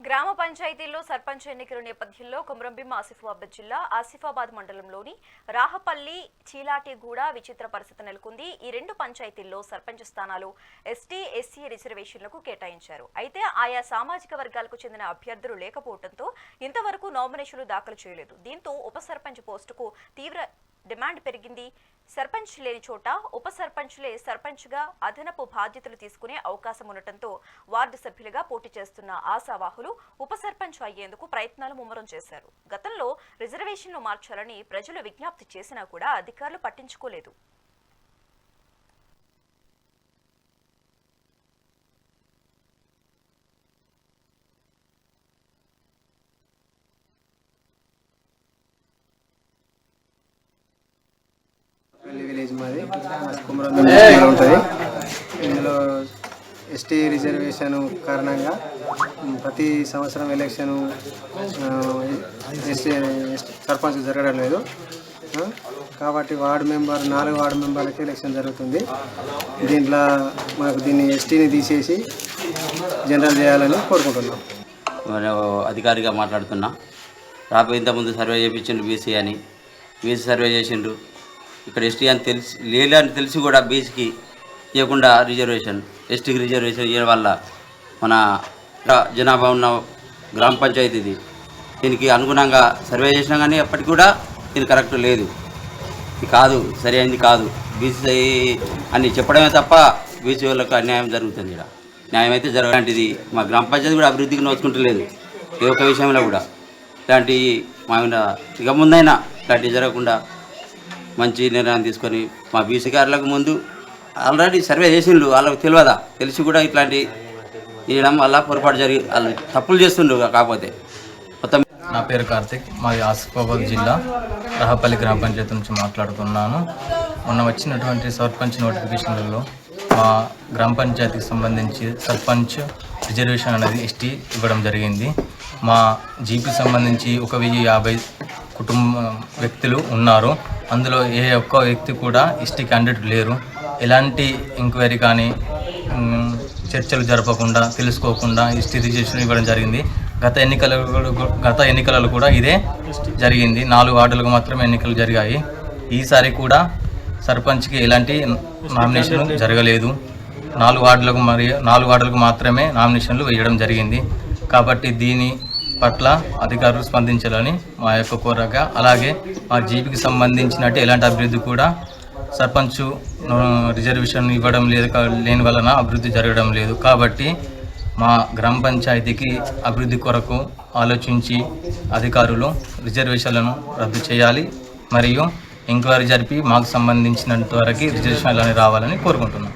గ్రామ పంచాయతీల్లో సర్పంచ్ ఎన్నికల నేపథ్యంలో కొమరంభీం ఆసిఫాబాద్ జిల్లా ఆసిఫాబాద్ మండలంలోని రాహపల్లి చీలాటిగూడ విచిత్ర పరిస్థితి నెలకొంది. ఈ రెండు పంచాయతీల్లో సర్పంచ్ స్థానాలు ఎస్టీ ఎస్సీ రిజర్వేషన్లకు కేటాయించారు. అయితే ఆయా సామాజిక వర్గాలకు చెందిన అభ్యర్థులు లేకపోవడంతో ఇంతవరకు నామినేషన్లు దాఖలు చేయలేదు. దీంతో ఉప సర్పంచ్ పోస్టుకు తీవ్ర డిమాండ్ పెరిగింది. సర్పంచ్ లేని చోట ఉప సర్పంచ్లే సర్పంచ్గా అదనపు బాధ్యతలు తీసుకునే అవకాశం ఉండటంతో వార్డు సభ్యులుగా పోటీ చేస్తున్న ఆశావాహులు ఉప సర్పంచ్ అయ్యేందుకు ప్రయత్నాలు ముమ్మరం చేశారు. గతంలో రిజర్వేషన్లు మార్చాలని ప్రజలు విజ్ఞప్తి చేసినా కూడా అధికారులు పట్టించుకోలేదు. విలేజ్ మాది కొమరంభీం ఉంటుంది. ఇందులో ఎస్టీ రిజర్వేషన్ కారణంగా ప్రతి సంవత్సరం ఎలక్షను ఎస్టీ సర్పంచ్ జరగడం లేదు. కాబట్టి వార్డు మెంబర్ 4 వార్డు మెంబర్లకి ఎలక్షన్ జరుగుతుంది. దీంట్లో మనకు దీన్ని ఎస్టీని తీసేసి జనరల్ చేయాలని కోరుకుంటున్నాం. అధికారిగా మాట్లాడుతున్నా. రాబోయే ఇంతకుముందు సర్వే చేయించిండు బీసీ అని, బీసీ సర్వే చేసిండు. ఇక్కడ ఎస్టీ అని తెలిసి లేదని తెలిసి కూడా బీసీకి ఇవ్వకుండా రిజర్వేషన్, ఎస్టీకి రిజర్వేషన్ ఇవ్వడం వల్ల మన జనాభా ఉన్న గ్రామ పంచాయతీ ఇది. దీనికి అనుగుణంగా సర్వే చేసినా కానీ అప్పటికి కూడా దీనికి కరెక్ట్ లేదు. ఇది కాదు, సరి అయింది కాదు. బీసీ అని చెప్పడమే తప్ప బీసీ వాళ్ళకు అన్యాయం జరుగుతుంది. ఇక్కడ న్యాయం అయితే జరగలాంటిది మా గ్రామ పంచాయతీ కూడా అభివృద్ధికి నోచుకుంటలేదు. ఏ ఒక్క విషయంలో కూడా ఇలాంటి మా ఇక ముందైనా ఇలాంటివి జరగకుండా మంచి నిర్ణయం తీసుకొని మా బీసీ గారులకు ముందు ఆల్రెడీ సర్వే చేసిండ్రు, వాళ్ళకి తెలియదా, తెలిసి కూడా ఇట్లాంటి చేయడం వల్ల పొరపాటు జరిగి వాళ్ళు తప్పులు చేస్తుండ్రు. కాకపోతే మొత్తం. నా పేరు కార్తిక్, మాది ఆసిఫాబాద్ జిల్లా రాహపల్లి గ్రామ పంచాయతీ నుంచి మాట్లాడుతున్నాను. మొన్న వచ్చినటువంటి సర్పంచ్ నోటిఫికేషన్లలో మా గ్రామ పంచాయతీకి సంబంధించి సర్పంచ్ రిజర్వేషన్ అనేది ఎస్టీ ఇవ్వడం జరిగింది. మా జీపీ సంబంధించి 1050 వ్యక్తులు ఉన్నారు. అందులో ఏ ఒక్క వ్యక్తి కూడా ఎస్టీ క్యాండిడేట్ లేరు. ఎలాంటి ఎంక్వైరీ కానీ చర్చలు జరపకుండా, తెలుసుకోకుండా ఎస్టీ రిజర్వేషన్ ఇవ్వడం జరిగింది. గత ఎన్నికలలో కూడా ఇదే జరిగింది. 4 వార్డులకు మాత్రమే ఎన్నికలు జరిగాయి. ఈసారి కూడా సర్పంచ్కి ఎలాంటి నామినేషన్ జరగలేదు. 4 వార్డులకు మాత్రమే నామినేషన్లు వేయడం జరిగింది. కాబట్టి దీని పట్ల అధికారులు స్పందించాలని మా యొక్క కోరిక. అలాగే మా జీపీకి సంబంధించినట్టు ఎలాంటి అభివృద్ధి కూడా సర్పంచ్ రిజర్వేషన్ ఇవ్వడం లేని వలన అభివృద్ధి జరగడం లేదు. కాబట్టి మా గ్రామ పంచాయతీకి అభివృద్ధి కొరకు ఆలోచించి అధికారులు రిజర్వేషన్లను రద్దు చేయాలి మరియు ఎంక్వైరీ జరిపి మాకు సంబంధించినంత వరకు రిజర్వేషన్లు రావాలని కోరుకుంటున్నాం.